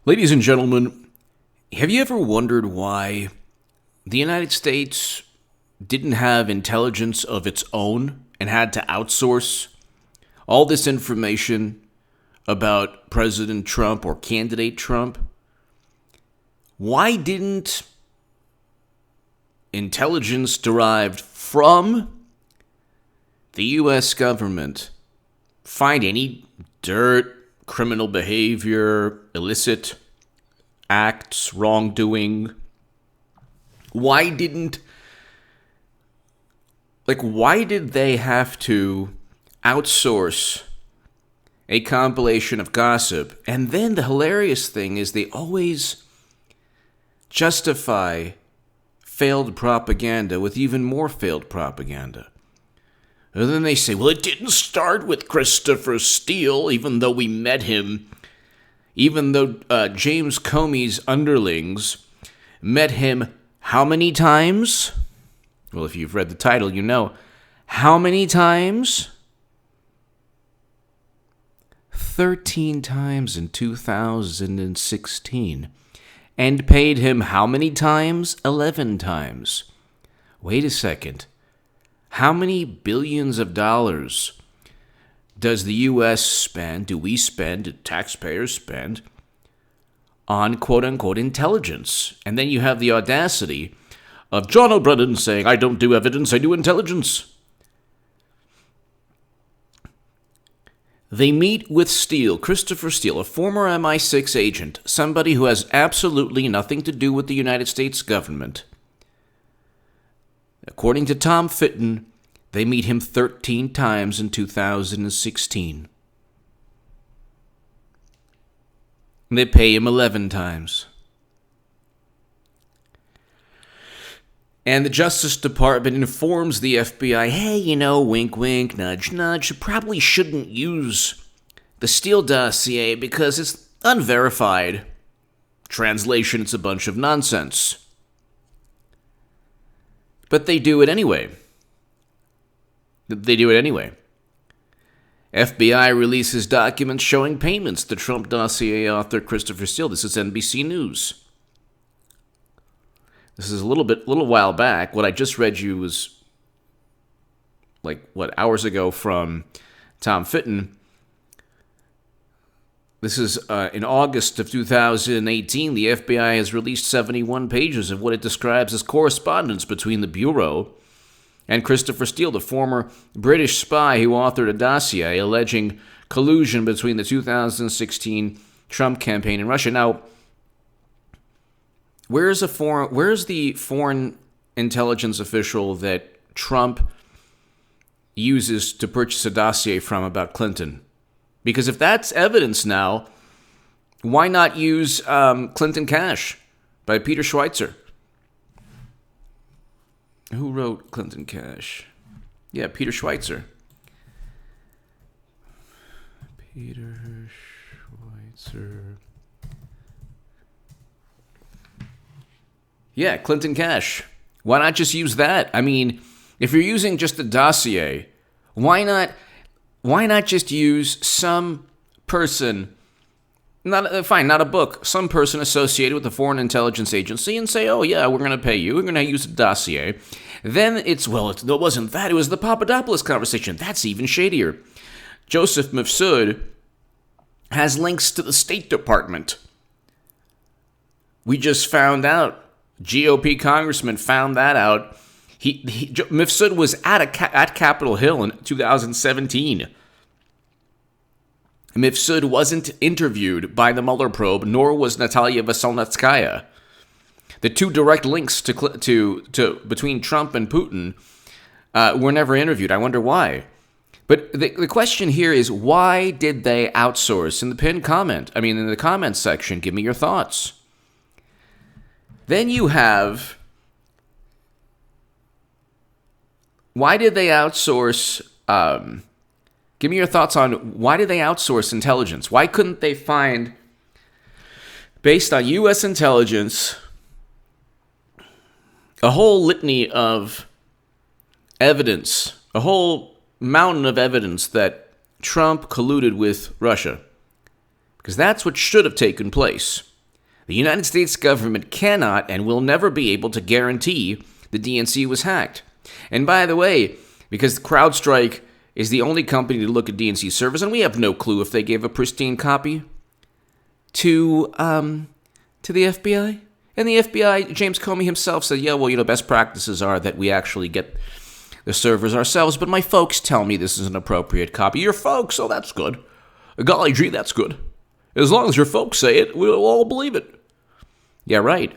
Ladies and gentlemen, have you ever wondered why the United States didn't have intelligence of its own and had to outsource all this information about President Trump or candidate Trump? Why didn't intelligence derived from the U.S. government find any dirt, criminal behavior, illicit acts, wrongdoing? Why did they have to outsource a compilation of gossip? And then the hilarious thing is they always justify failed propaganda with even more failed propaganda. And then they say, well, it didn't start with Christopher Steele, even though we met him, even though James Comey's underlings met him how many times? Well, if you've read the title, you know. How many times? 13 times in 2016. And paid him how many times? 11 times. Wait a second. How many billions of dollars does the U.S. spend, do taxpayers spend, on quote-unquote intelligence? And then you have the audacity of John O'Brien saying, I don't do evidence, I do intelligence. They meet with Steele, Christopher Steele, a former MI6 agent, somebody who has absolutely nothing to do with the United States government. According to Tom Fitton, they meet him 13 times in 2016. They pay him 11 times. And the Justice Department informs the FBI, hey, wink, wink, nudge, nudge, you probably shouldn't use the Steele dossier because it's unverified. Translation, it's a bunch of nonsense. But they do it anyway. FBI releases documents showing payments to Trump dossier author Christopher Steele. This is NBC News. This is a little while back. What I just read you was hours ago from Tom Fitton. This is in August of 2018. The FBI has released 71 pages of what it describes as correspondence between the Bureau and Christopher Steele, the former British spy who authored a dossier alleging collusion between the 2016 Trump campaign and Russia. Now, where's the foreign intelligence official that Trump uses to purchase a dossier from about Clinton? Because if that's evidence now, why not use Clinton Cash by Peter Schweitzer? Who wrote Clinton Cash? Yeah, Peter Schweitzer. Peter Schweitzer. Yeah, Clinton Cash. Why not just use that? I mean, if you're using just a dossier, why not just use some person, not a book, some person associated with the Foreign Intelligence Agency and say, oh yeah, we're going to pay you, we're going to use a dossier. Then it wasn't that, it was the Papadopoulos conversation. That's even shadier. Joseph Mifsud has links to the State Department. We just found out, GOP congressman found that out. Mifsud was at Capitol Hill in 2017. Mifsud wasn't interviewed by the Mueller probe, nor was Natalia Veselnitskaya. The two direct links to between Trump and Putin were never interviewed. I wonder why. But the question here is, why did they outsource? In the pinned comment, in the comments section, give me your thoughts. Then you have, why did they outsource? Give me your thoughts on why did they outsource intelligence? Why couldn't they find, based on U.S. intelligence, a whole litany of evidence, a whole mountain of evidence that Trump colluded with Russia? Because that's what should have taken place. The United States government cannot and will never be able to guarantee the DNC was hacked. And by the way, because CrowdStrike is the only company to look at DNC servers, and we have no clue if they gave a pristine copy to the FBI. And the FBI, James Comey himself said, yeah, well, best practices are that we actually get the servers ourselves, but my folks tell me this is an appropriate copy. Your folks? Oh, that's good. Golly gee, that's good. As long as your folks say it, we'll all believe it. Yeah, right.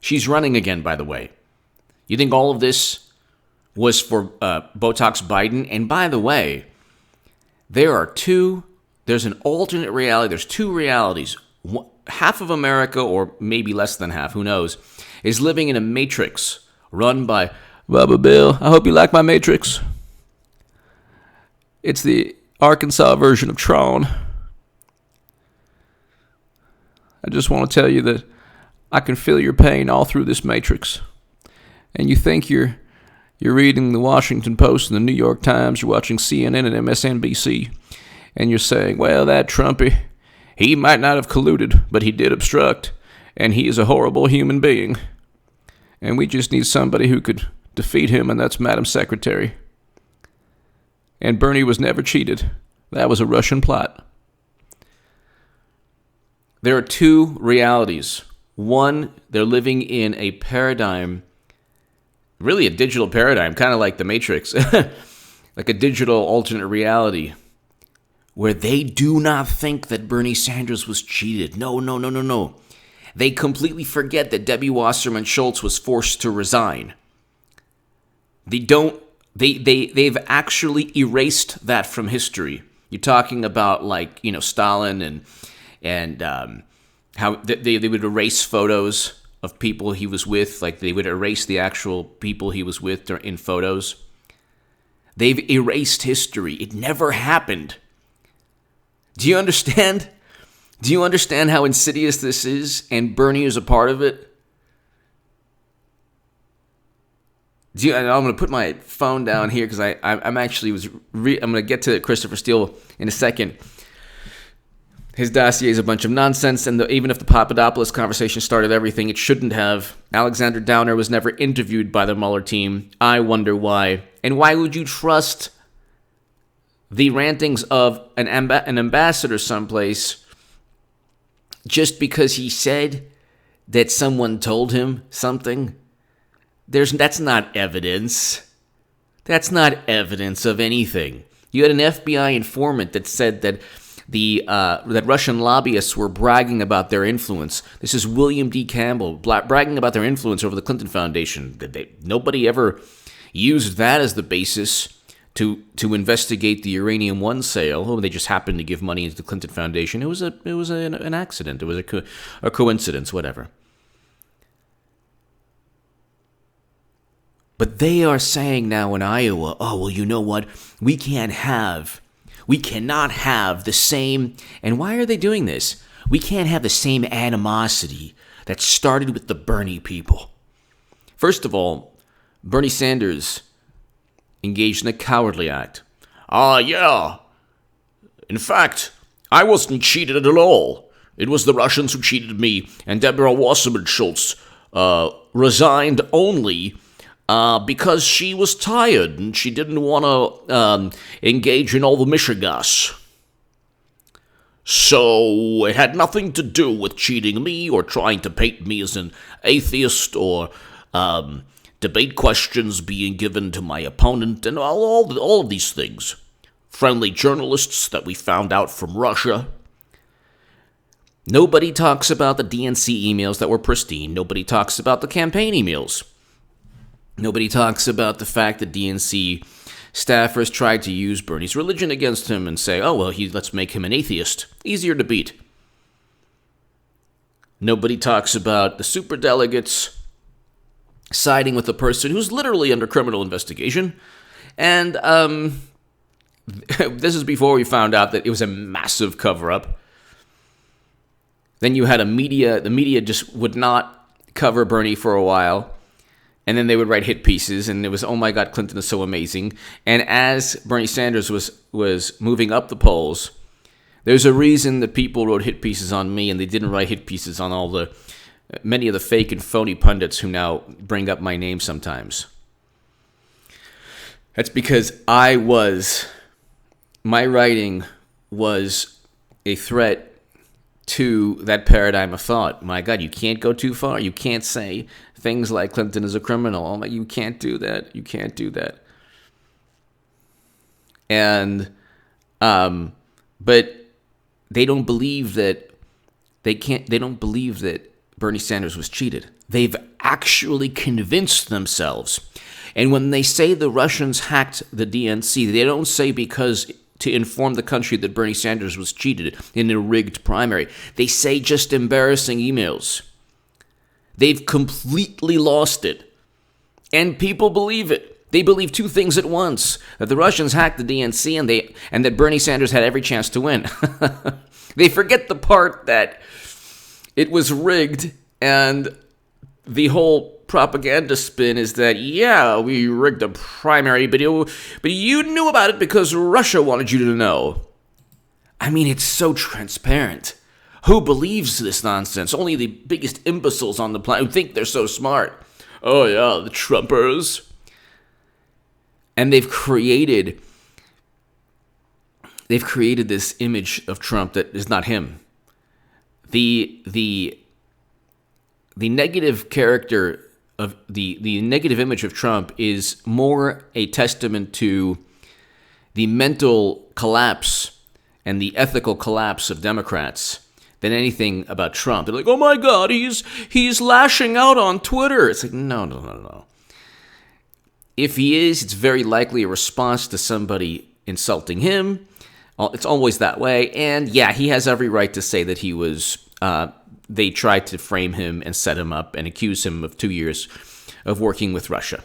She's running again, by the way. You think all of this was for Botox Biden? And by the way, there's an alternate reality. There's two realities. Half of America, or maybe less than half, who knows, is living in a matrix run by Bubba Bill. I hope you like my matrix. It's the Arkansas version of Tron. I just want to tell you that I can feel your pain all through this matrix. And you think you're reading the Washington Post and the New York Times, you're watching CNN and MSNBC, and you're saying, well, that Trumpy, he might not have colluded, but he did obstruct, and he is a horrible human being. And we just need somebody who could defeat him, and that's Madam Secretary. And Bernie was never cheated. That was a Russian plot. There are two realities. One, they're living in a paradigm, really a digital paradigm, kind of like the Matrix, like a digital alternate reality, where they do not think that Bernie Sanders was cheated. No. They completely forget that Debbie Wasserman Schultz was forced to resign. They've actually erased that from history. You're talking about Stalin and how they would erase photos of people he was with, like they would erase the actual people he was with in photos. They've erased history. It never happened. Do you understand? Do you understand how insidious this is? And Bernie is a part of it? I'm going to put my phone down here because I'm going to get to Christopher Steele in a second. His dossier is a bunch of nonsense, and even if the Papadopoulos conversation started everything, it shouldn't have. Alexander Downer was never interviewed by the Mueller team. I wonder why. And why would you trust the rantings of an ambassador someplace just because he said that someone told him something? That's not evidence. That's not evidence of anything. You had an FBI informant that said that that Russian lobbyists were bragging about their influence. This is William D. Campbell bragging about their influence over the Clinton Foundation. Nobody ever used that as the basis to investigate the Uranium One sale. Oh, they just happened to give money to the Clinton Foundation. It was an accident. It was a coincidence. Whatever. But they are saying now in Iowa, oh well, you know what? We cannot have the same, and why are they doing this? We can't have the same animosity that started with the Bernie people. First of all, Bernie Sanders engaged in a cowardly act. Yeah. In fact, I wasn't cheated at all. It was the Russians who cheated me, and Deborah Wasserman Schultz resigned only because she was tired and she didn't want to engage in all the mishegas. So it had nothing to do with cheating me or trying to paint me as an atheist or debate questions being given to my opponent and all of these things. Friendly journalists that we found out from Russia. Nobody talks about the DNC emails that were pristine. Nobody talks about the campaign emails. Nobody talks about the fact that DNC staffers tried to use Bernie's religion against him and say, oh, well, let's make him an atheist. Easier to beat. Nobody talks about the superdelegates siding with a person who's literally under criminal investigation. And this is before we found out that it was a massive cover-up. Then you had the media just would not cover Bernie for a while. And then they would write hit pieces, and it was, oh my God, Clinton is so amazing. And as Bernie Sanders was moving up the polls, There's a reason that people wrote hit pieces on me and they didn't write hit pieces on many of the fake and phony pundits who now bring up my name sometimes. That's because my writing was a threat to that paradigm of thought. My God, you can't go too far. You can't say things like Clinton is a criminal. Oh my, you can't do that. You can't do that. And, but they don't believe that they don't believe that Bernie Sanders was cheated. They've actually convinced themselves. And when they say the Russians hacked the DNC, they don't say because to inform the country that Bernie Sanders was cheated in a rigged primary. They say just embarrassing emails. They've completely lost it. And people believe it. They believe two things at once: that the Russians hacked the DNC and that Bernie Sanders had every chance to win. They forget the part that it was rigged, and the whole propaganda spin is that, yeah, we rigged a primary, but you knew about it because Russia wanted you to know. I mean, it's so transparent. Who believes this nonsense? Only the biggest imbeciles on the planet who think they're so smart. Oh, yeah, the Trumpers. And they've created this image of Trump that is not him. The negative character of the negative image of Trump is more a testament to the mental collapse and the ethical collapse of Democrats than anything about Trump. They're like, oh my God, he's lashing out on Twitter. It's like, no. If he is, it's very likely a response to somebody insulting him. It's always that way. And yeah, he has every right to say that he was, they tried to frame him and set him up and accuse him of 2 years of working with Russia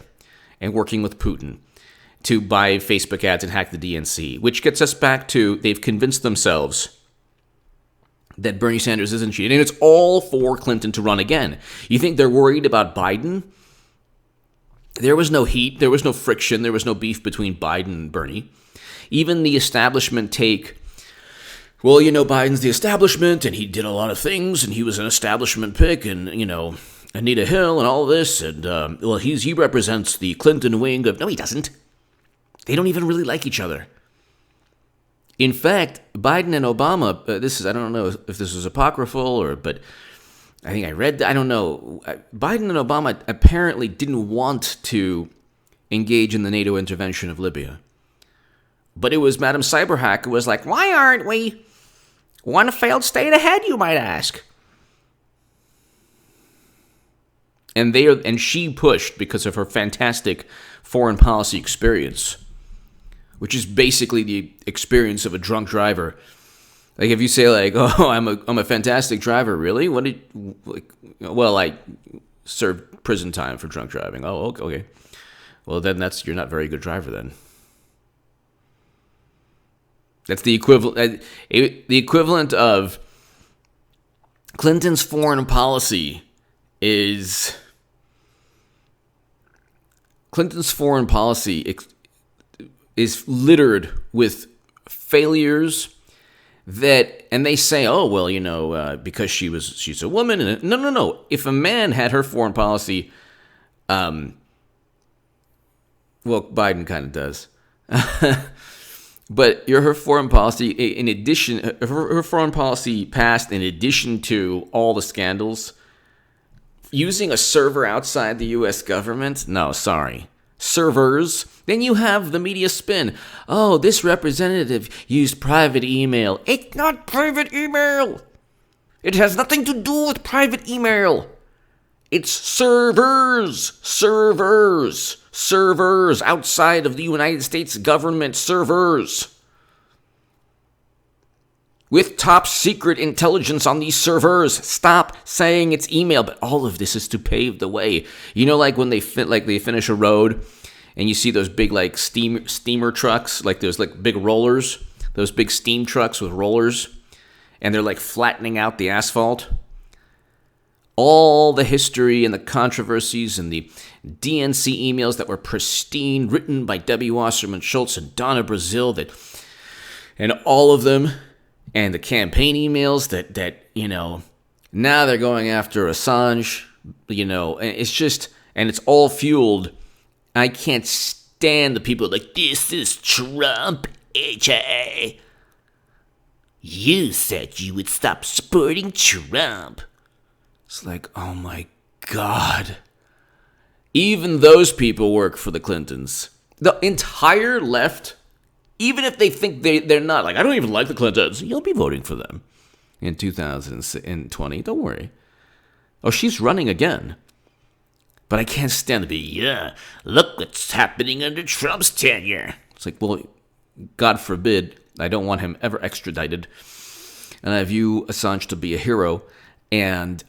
and working with Putin to buy Facebook ads and hack the DNC, which gets us back to they've convinced themselves that Bernie Sanders isn't cheating, and it's all for Clinton to run again. You think they're worried about Biden? There was no heat, there was no friction, there was no beef between Biden and Bernie. Even the establishment take, well, you know, Biden's the establishment, and he did a lot of things, and he was an establishment pick, and, you know, Anita Hill and all this, and, well, he represents the Clinton wing of... No, he doesn't. They don't even really like each other. In fact, Biden and Obama, I don't know if this is apocryphal, but I think I read that, I don't know. Biden and Obama apparently didn't want to engage in the NATO intervention of Libya. But it was Madam Cyberhack who was like, why aren't we one failed state ahead, you might ask? And she pushed because of her fantastic foreign policy experience, which is basically the experience of a drunk driver. Like if you say like, "Oh, I'm a fantastic driver," really? Well, I served prison time for drunk driving. Oh, okay. Well, then you're not a very good driver then. That's the equivalent. The equivalent of Clinton's foreign policy is littered with failures and they say, oh, well, you know, because she's a woman. And no. If a man had her foreign policy, well, Biden kind of does. But her foreign policy, in addition, her foreign policy passed in addition to all the scandals. Using a server outside the U.S. government? No, sorry. Servers. Then you have the media spin. Oh, this representative used private email. It's not private email. It has nothing to do with private email. It's servers outside of the United States government, servers with top secret intelligence on these servers. Stop saying it's email, but all of this is to pave the way. You know, like when they finish a road and you see those big like steamer trucks, like those like big rollers, those big steam trucks with rollers, and they're like flattening out the asphalt. All the history and the controversies and the DNC emails that were pristine, written by Debbie Wasserman Schultz and Donna Brazile, and all of them and the campaign emails that now they're going after Assange, and it's all fueled. I can't stand the people like, this is Trump, HA. You said you would stop supporting Trump. It's like, oh my God. Even those people work for the Clintons. The entire left, even if they think they're not, like, I don't even like the Clintons, you'll be voting for them in 2020. Don't worry. Oh, she's running again. But I can't stand to be, look what's happening under Trump's tenure. It's like, well, God forbid, I don't want him ever extradited. And I view Assange to be a hero. And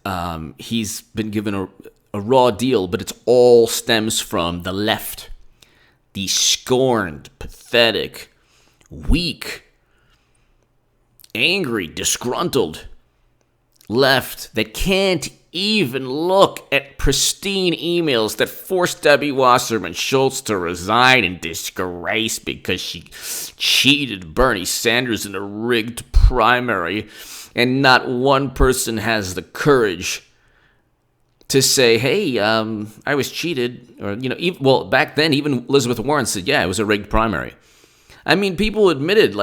he's been given a raw deal, but it all stems from the left. The scorned, pathetic, weak, angry, disgruntled left that can't even look at pristine emails that forced Debbie Wasserman Schultz to resign in disgrace because she cheated Bernie Sanders in a rigged primary, and not one person has the courage to say, hey, I was cheated, or, back then, even Elizabeth Warren said, yeah, it was a rigged primary. I mean, people admitted,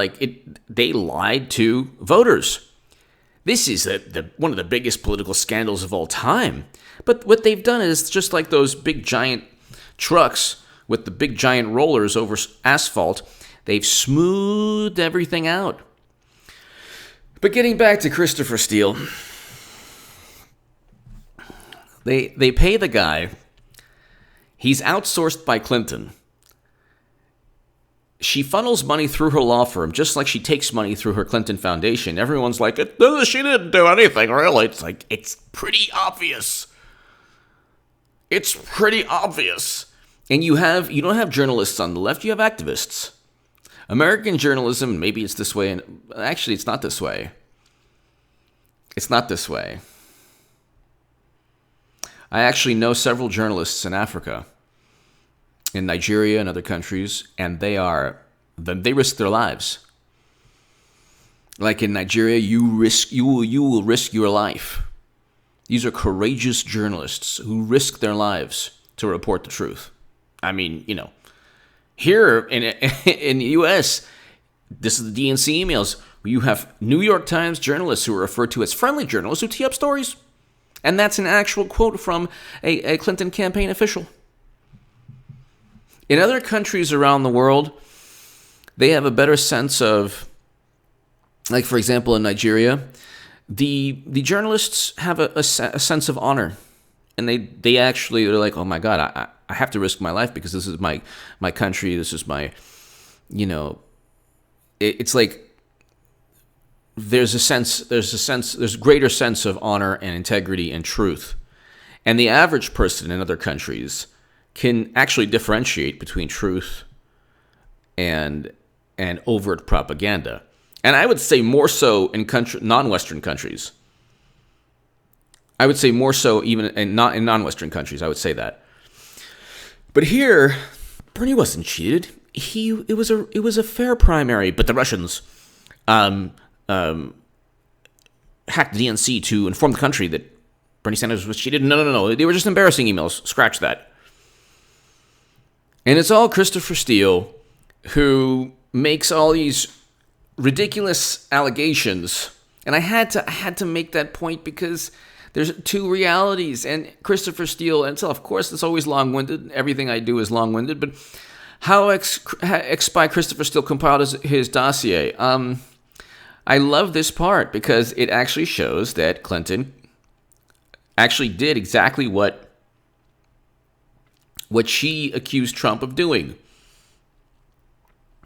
they lied to voters. This is one of the biggest political scandals of all time. But what they've done is just like those big giant trucks with the big giant rollers over asphalt, they've smoothed everything out. But getting back to Christopher Steele, they pay the guy. He's outsourced by Clinton. She funnels money through her law firm, just like she takes money through her Clinton Foundation. Everyone's like, she didn't do anything, really. It's like, it's pretty obvious. It's pretty obvious. And you don't have journalists on the left, you have activists. American journalism, maybe it's this way, and actually it's not this way. It's not this way. I actually know several journalists in Africa, in Nigeria and other countries, and they risk their lives. Like in Nigeria, you will risk your life. These are courageous journalists who risk their lives to report the truth. I mean, here in the U.S., this is the DNC emails. You have New York Times journalists who are referred to as friendly journalists who tee up stories. And that's an actual quote from a Clinton campaign official. In other countries around the world, they have a better sense of, like, for example, in Nigeria, the journalists have a sense of honor. And they're like, oh my God, I have to risk my life because this is my country. This is my, it's like there's a greater sense of honor and integrity and truth. And the average person in other countries can actually differentiate between truth and overt propaganda. And I would say more so in non-Western countries. I would say more so even in non-Western countries. I would say that. But here, Bernie wasn't cheated. It was a fair primary, but the Russians hacked the DNC to inform the country that Bernie Sanders was cheated. No. They were just embarrassing emails. Scratch that. And it's all Christopher Steele who makes all these ridiculous allegations. And I had to make that point because there's two realities. And Christopher Steele, and so of course it's always long-winded. Everything I do is long-winded. But how ex-spy Christopher Steele compiled his dossier. I love this part because it actually shows that Clinton actually did exactly what she accused Trump of doing.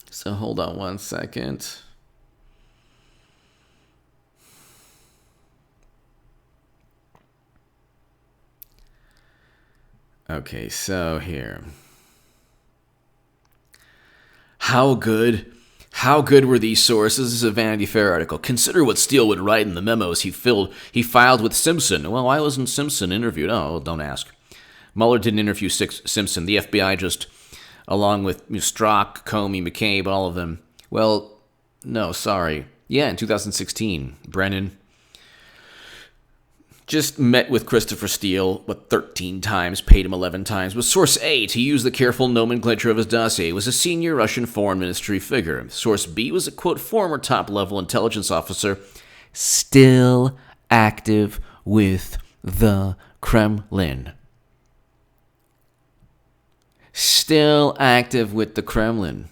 So hold on one second. Okay, so here. How good were these sources? This is a Vanity Fair article. Consider what Steele would write in the memos he filed with Simpson. Well, why wasn't Simpson interviewed? Oh, don't ask. Mueller didn't interview Simpson. The FBI just, along with Strzok, Comey, McCabe, all of them. Well, no, sorry. Yeah, in 2016, Brennan just met with Christopher Steele, 13 times, paid him 11 times, with Source A, to use the careful nomenclature of his dossier, was a senior Russian foreign ministry figure. Source B was a, quote, former top-level intelligence officer, still active with the Kremlin. Still active with the Kremlin.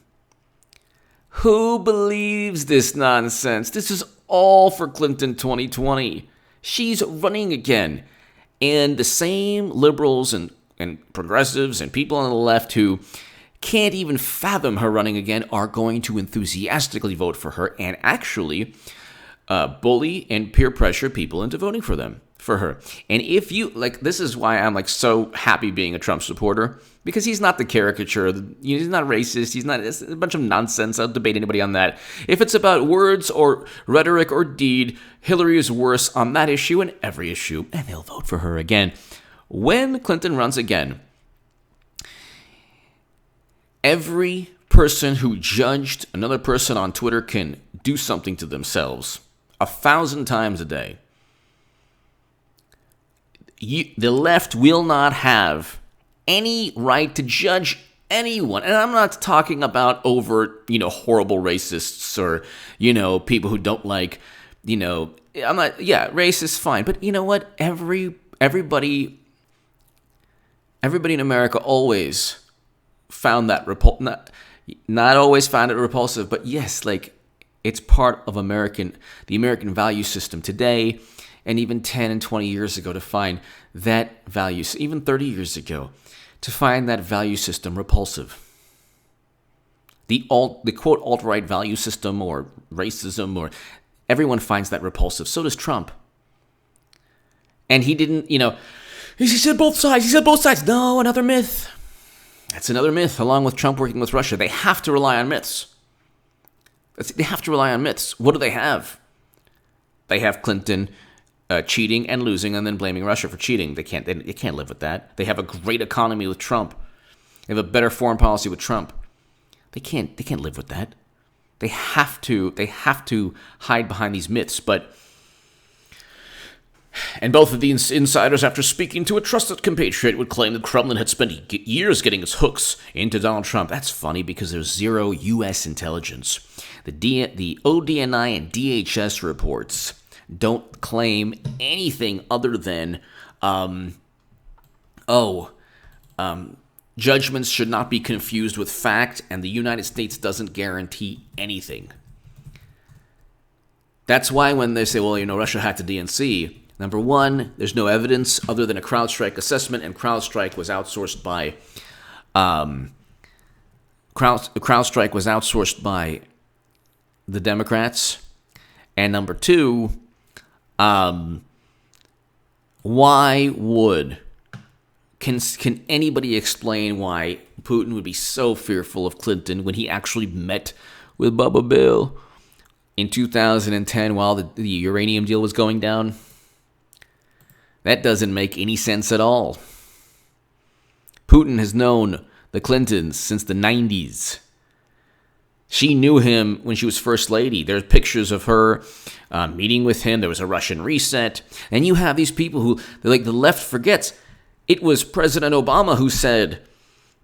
Who believes this nonsense? This is all for Clinton 2020. She's running again. And the same liberals and progressives and people on the left who can't even fathom her running again are going to enthusiastically vote for her and actually bully and peer pressure people into voting for her. And if you, this is why I'm, so happy being a Trump supporter, because he's not the caricature, he's not racist, it's a bunch of nonsense. I'll debate anybody on that. If it's about words or rhetoric or deed, Hillary is worse on that issue and every issue, and they'll vote for her again. When Clinton runs again, every person who judged another person on Twitter can do something to themselves 1,000 times a day. The left will not have any right to judge anyone. And I'm not talking about overt, horrible racists or, people who don't like, racist, fine. But you know what? Everybody in America always found that not always found it repulsive, but yes, it's part of the American value system today, and even 10 and 20 years ago, to find that value, even 30 years ago, to find that value system repulsive. The quote alt-right value system or racism, or everyone finds that repulsive. So does Trump. And he didn't, he said both sides. No, another myth. That's another myth, along with Trump working with Russia. They have to rely on myths. What do they have? They have Clinton cheating and losing and then blaming Russia for cheating. They can't live with that. They have a great economy with Trump. They have a better foreign policy with Trump. They can't live with that. They have to hide behind these myths, and both of these insiders, after speaking to a trusted compatriot, would claim the Kremlin had spent years getting its hooks into Donald Trump. That's funny because there's zero U.S. intelligence. The ODNI and DHS reports don't claim anything other than, judgments should not be confused with fact, and the United States doesn't guarantee anything. That's why when they say, Russia hacked the DNC, number one, there's no evidence other than a CrowdStrike assessment, and CrowdStrike was outsourced by the Democrats. And number two, can anybody explain why Putin would be so fearful of Clinton when he actually met with Bubba Bill in 2010 while the uranium deal was going down? That doesn't make any sense at all. Putin has known the Clintons since the 90s. She knew him when she was First Lady. There's pictures of her meeting with him. There was a Russian reset. And you have these people who, the left forgets, it was President Obama who said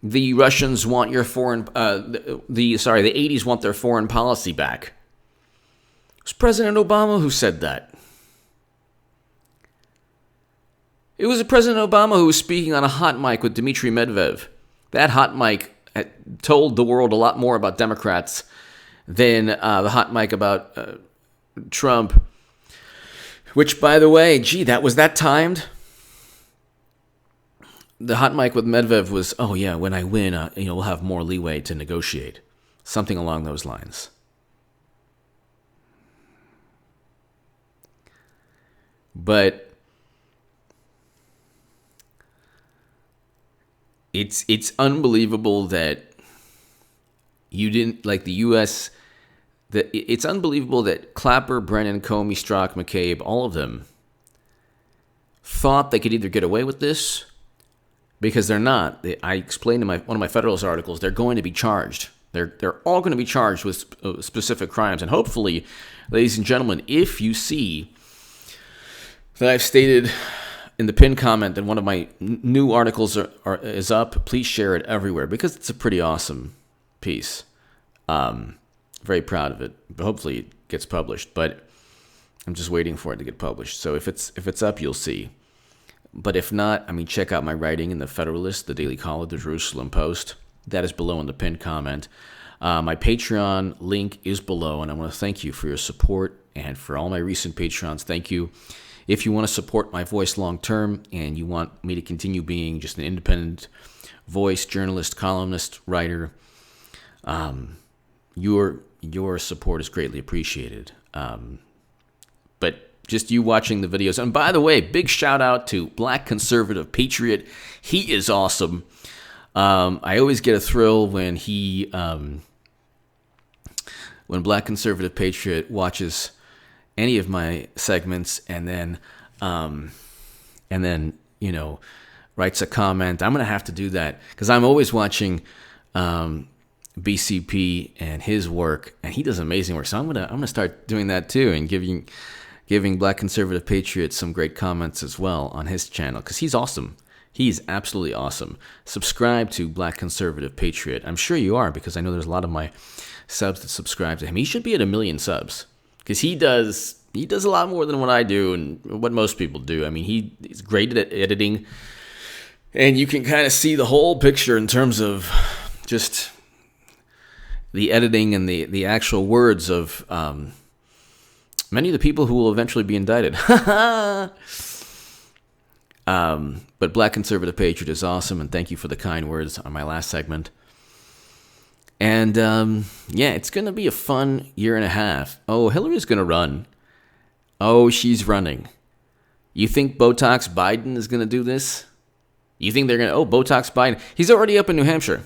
the Russians want your the 80s want their foreign policy back. It was President Obama who said that. It was President Obama who was speaking on a hot mic with Dmitry Medvedev. That hot mic told the world a lot more about Democrats than the hot mic about Trump. Which, by the way, was that timed? The hot mic with Medvedev was, when I win, we'll have more leeway to negotiate. Something along those lines. But it's unbelievable that you didn't, the U.S., it's unbelievable that Clapper, Brennan, Comey, Strzok, McCabe, all of them thought they could either get away with this, because they're not. I explained in one of my Federalist articles, they're going to be charged. They're all going to be charged with specific crimes. And hopefully, ladies and gentlemen, if you see that I've stated in the pinned comment that one of my new articles is up, please share it everywhere because it's a pretty awesome piece. Very proud of it. Hopefully it gets published, but I'm just waiting for it to get published. So if it's up, you'll see. But if not, I mean, check out my writing in the Federalist, the Daily Caller, the Jerusalem Post. That is below in the pinned comment. My Patreon link is below, and I want to thank you for your support and for all my recent Patreons. Thank you. If you want to support my voice long term and you want me to continue being just an independent voice, journalist, columnist, writer, your support is greatly appreciated. But just you watching the videos. And by the way, big shout out to Black Conservative Patriot. He is awesome. I always get a thrill when when Black Conservative Patriot watches any of my segments and then writes a comment. I'm gonna have to do that because I'm always watching BCP and his work, and he does amazing work. So I'm gonna start doing that too and giving Black Conservative Patriot some great comments as well on his channel because he's awesome. He's absolutely awesome. Subscribe to Black Conservative Patriot. I'm sure you are because I know there's a lot of my subs that subscribe to him. He should be at 1 million subs because he does a lot more than what I do and what most people do. I mean, he's great at editing, and you can kind of see the whole picture in terms of just the editing and the actual words of many of the people who will eventually be indicted. But Black Conservative Patriot is awesome, and thank you for the kind words on my last segment. And it's going to be a fun year and a half. Oh, Hillary's going to run. Oh, she's running. You think Botox Biden is going to do this? You think they're going to, Botox Biden. He's already up in New Hampshire.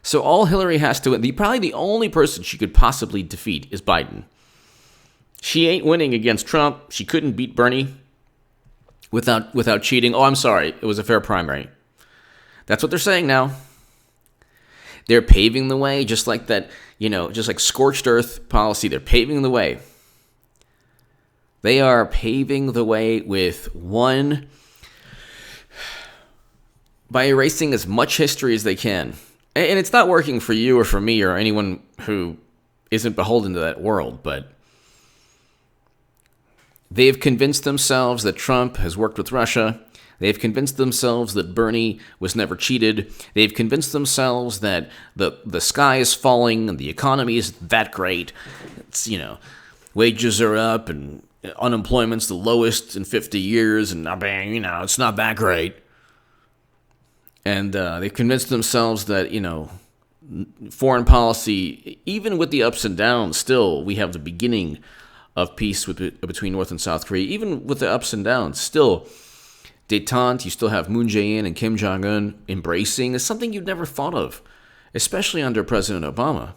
So all Hillary has to, probably the only person she could possibly defeat is Biden. She ain't winning against Trump. She couldn't beat Bernie without cheating. Oh, I'm sorry. It was a fair primary. That's what they're saying now. They're paving the way, just like that, just like scorched earth policy. They're paving the way. They are paving the way by erasing as much history as they can. And it's not working for you or for me or anyone who isn't beholden to that world, but they've convinced themselves that Trump has worked with Russia. They've convinced themselves that Bernie was never cheated. They've convinced themselves that the sky is falling and the economy is that great. It's, wages are up and unemployment's the lowest in 50 years and, it's not that great. And they've convinced themselves that, foreign policy, even with the ups and downs, still we have the beginning of peace between North and South Korea. Even with the ups and downs, still détente, you still have Moon Jae-in and Kim Jong-un embracing. Is something you'd never thought of, especially under President Obama.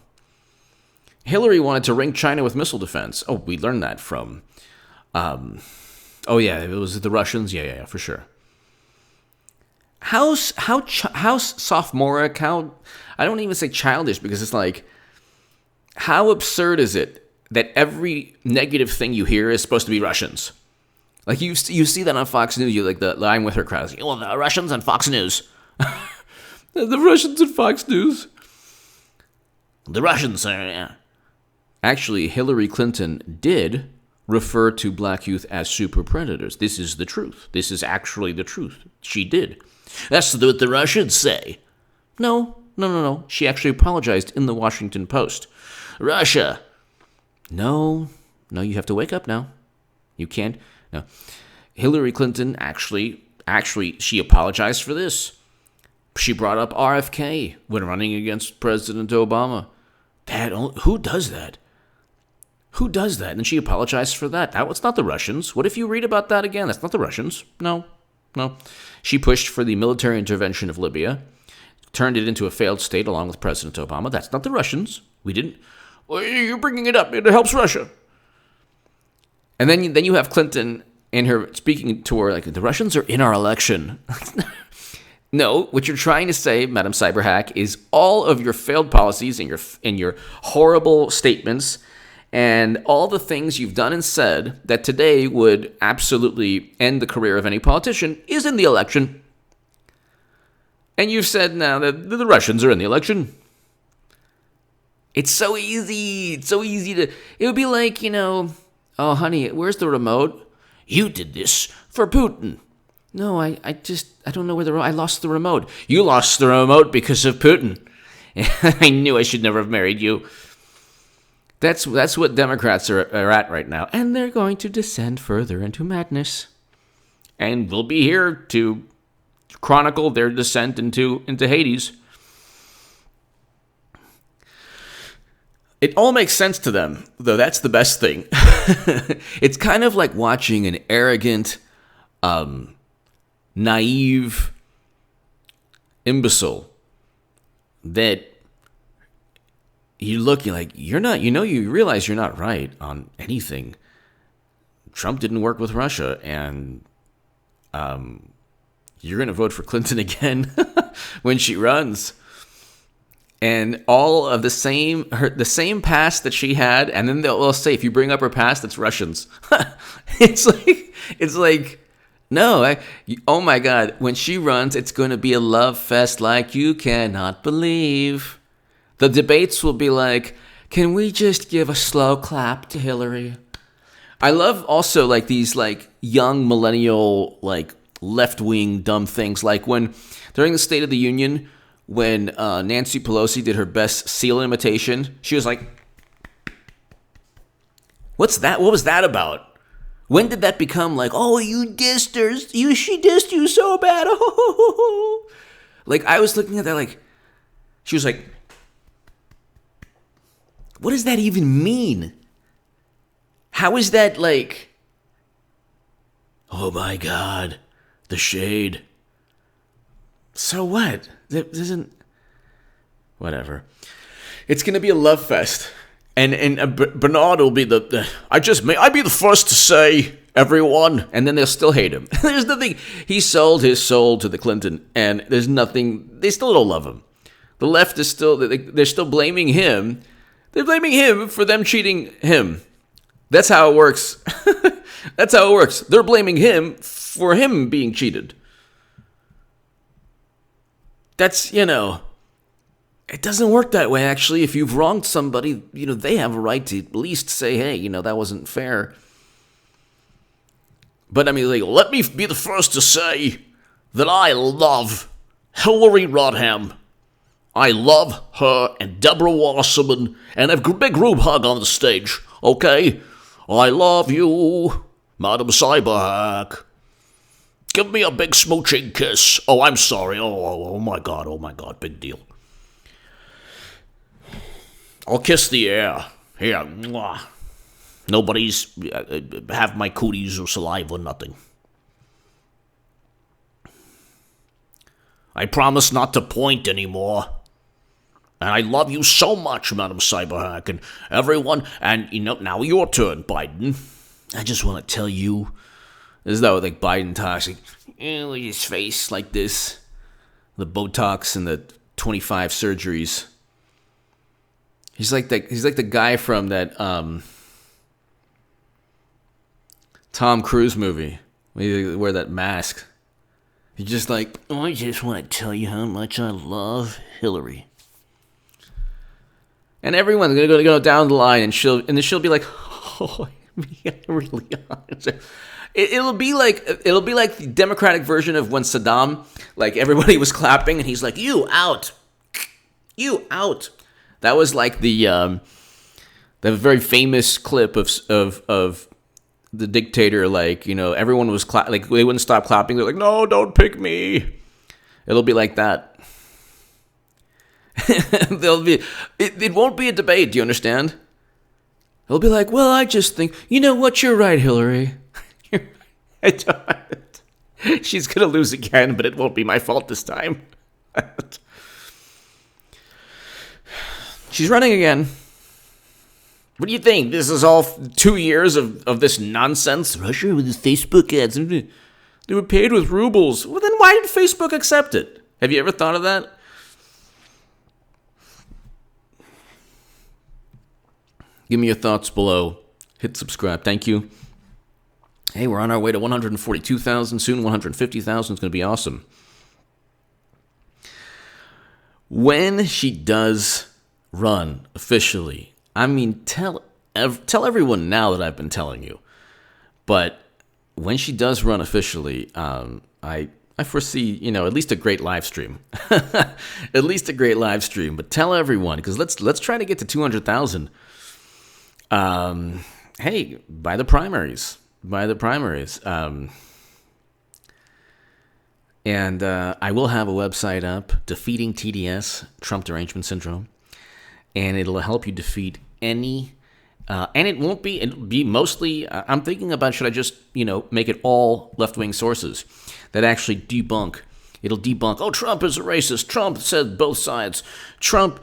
Hillary wanted to ring China with missile defense. Oh, we learned that from, it was the Russians. Yeah, for sure. How sophomoric, I don't even say childish because it's like, how absurd is it that every negative thing you hear is supposed to be Russians? Like you see that on Fox News, you like the I'm with her crowd. Well, the Russians on Fox News. The Russians on Fox News. The Russians are, yeah. Actually, Hillary Clinton did refer to black youth as super predators. This is the truth. This is actually the truth. She did. That's what the Russians say. No. She actually apologized in the Washington Post. Russia. No, you have to wake up now. You can't. No. Hillary Clinton actually, she apologized for this. She brought up RFK when running against President Obama. Who does that? Who does that? And she apologized for that. It's not the Russians. What if you read about that again? That's not the Russians. No. She pushed for the military intervention of Libya, turned it into a failed state along with President Obama. That's not the Russians. We didn't. Well, you're bringing it up. It helps Russia. And then you have Clinton and her speaking to her like, the Russians are in our election. No, what you're trying to say, Madam Cyberhack, is all of your failed policies and your horrible statements and all the things you've done and said that today would absolutely end the career of any politician is in the election. And you've said now that the Russians are in the election. It's so easy. It's so easy to... It would be like, oh, honey, where's the remote? You did this for Putin. No, I don't know where the remote... I lost the remote. You lost the remote because of Putin. I knew I should never have married you. That's what Democrats are at right now. And they're going to descend further into madness. And we'll be here to chronicle their descent into Hades. It all makes sense to them, though. That's the best thing. It's kind of like watching an arrogant, naive imbecile that you're looking like you're not, you realize you're not right on anything. Trump didn't work with Russia, and you're going to vote for Clinton again when she runs. And all of the same past that she had, and then they'll say if you bring up her past, it's Russians. It's like, no, oh my God, when she runs, it's going to be a love fest like you cannot believe. The debates will be like, can we just give a slow clap to Hillary? I love also like these like young millennial like left-wing dumb things, like when during the State of the Union, when Nancy Pelosi did her best seal imitation, she was like, what's that? What was that about? When did that become like, oh, you dissed her. She dissed you so bad. Like, I was looking at that like, she was like, what does that even mean? How is that like, oh my God, the shade. So what? There isn't... Whatever. It's going to be a love fest. And Bernard will be I'd be the first to say, everyone. And then they'll still hate him. There's nothing... He sold his soul to the Clinton. And there's nothing... They still don't love him. The left is still... They're still blaming him. They're blaming him for them cheating him. That's how it works. That's how it works. They're blaming him for him being cheated. That's, it doesn't work that way, actually. If you've wronged somebody, they have a right to at least say, hey, that wasn't fair. But, let me be the first to say that I love Hillary Rodham. I love her and Deborah Wasserman, and a big group hug on the stage, okay? I love you, Madam Cyberhack. Give me a big smooching kiss. Oh, I'm sorry. Oh my God, big deal. I'll kiss the air. Here, mwah. Nobody's have my cooties or saliva, nothing. I promise not to point anymore. And I love you so much, Madam Cyberhack, and everyone. And, now your turn, Biden. I just want to tell you, as though like Biden talks, like, look at his face like this, the Botox and the 25 surgeries. He's like the guy from that Tom Cruise movie where you wear that mask. He's just like, I just want to tell you how much I love Hillary. And everyone's gonna go down the line, and she'll be like, oh, yeah, really. It'll be like the Democratic version of when Saddam, like everybody was clapping, and he's like, you out. That was like the very famous clip of the dictator, like, everyone was like they wouldn't stop clapping. They're like, no, don't pick me. It'll be like that. It won't be a debate. Do you understand? It'll be like, well, I just think, what, you're right, Hillary. She's gonna lose again, but it won't be my fault this time. She's running again. What do you think? This is all 2 years of this nonsense? Russia with his Facebook ads. They were paid with rubles. Well, then why did Facebook accept it? Have you ever thought of that? Give me your thoughts below. Hit subscribe. Thank you. Hey, we're on our way to 142,000. Soon 150,000. It's going to be awesome. When she does run officially, I mean, tell everyone now that I've been telling you. But when she does run officially, I foresee, at least a great live stream. At least a great live stream. But tell everyone, because let's try to get to 200,000. Hey, by the primaries. And I will have a website up, Defeating TDS, Trump Derangement Syndrome. And it'll help you defeat any, and it'll be mostly, I'm thinking about, should I just, make it all left-wing sources that actually debunk. It'll debunk, Trump is a racist. Trump said both sides. Trump,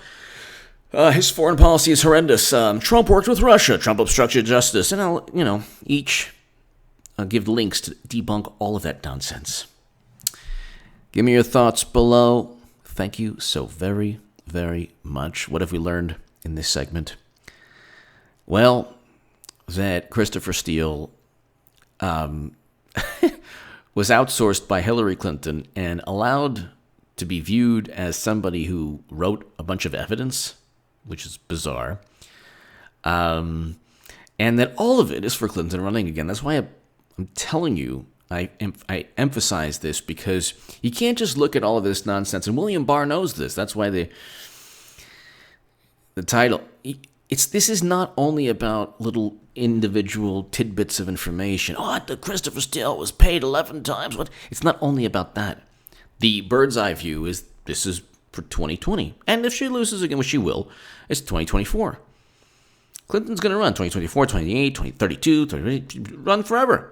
his foreign policy is horrendous. Trump worked with Russia. Trump obstructed justice. And I'll, each give links to debunk all of that nonsense. Give me your thoughts below. Thank you so very, very much. What have we learned in this segment? Well, that Christopher Steele was outsourced by Hillary Clinton and allowed to be viewed as somebody who wrote a bunch of evidence, which is bizarre. And that all of it is for Clinton running again. That's why I'm telling you, I emphasize this, because you can't just look at all of this nonsense. And William Barr knows this. That's why the title, this is not only about little individual tidbits of information. The Christopher Steele was paid 11 times. What? It's not only about that. The bird's eye view is this is for 2020. And if she loses again, which she will, it's 2024. Clinton's going to run 2024, 2028, 2032, run forever.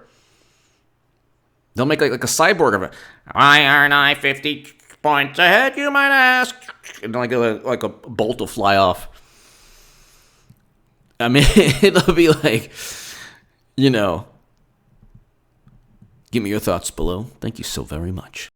They'll make like a cyborg of it. Why aren't I 50 points ahead, you might ask? And like a bolt will fly off. I mean, it'll be like, give me your thoughts below. Thank you so very much.